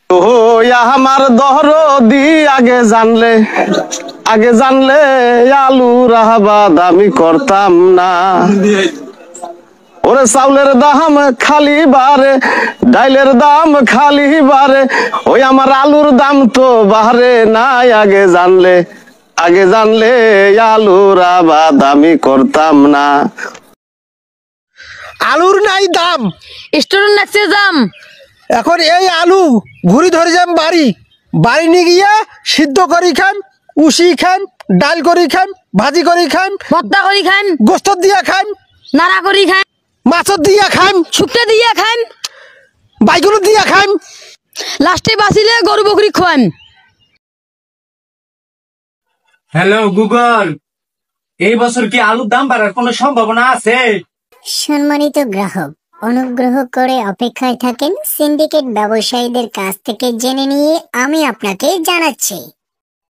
ও আমার দরদি আগে জানলে আলুর আবাদ আমি করতাম না। ওরে চাউলের দাম খালি বারে, ডাইলের দাম খালি বারে, ওই আমার আলুর দাম তো বাড়ে নাই। আগে জানলে আলুর আবাদ আমি করতাম না। আলুর নাই দাম, স্টোরের নাকছে দাম। এখন এই আলু ঘুরি ধরে যাম বাড়ি নিয়ে গিয়ে সিদ্ধ করি খান, উশি খান, ডাল করি খান, ভাজি করি খান, ভর্তা করি খান, গোস্ত দিয়া খান, নাড়া করি খান, মাছত দিয়া খান, শুক্তে দিয়ে খান, বাইগুলো দিয়া খান, লাস্টে বাঁচিলে গরু বকরি খোয়ান। হ্যালো গুগল, এই বছর কি আলুর দাম বাড়ার কোনো সম্ভাবনা আছে? সম্মানিত গ্রাহক, অনুগ্রহ করে অপেক্ষায় থাকেন। সিন্ডিকেট ব্যবসায়ীদের কাছ থেকে জেনে নিয়ে আমি আপনাকে জানাচ্ছি।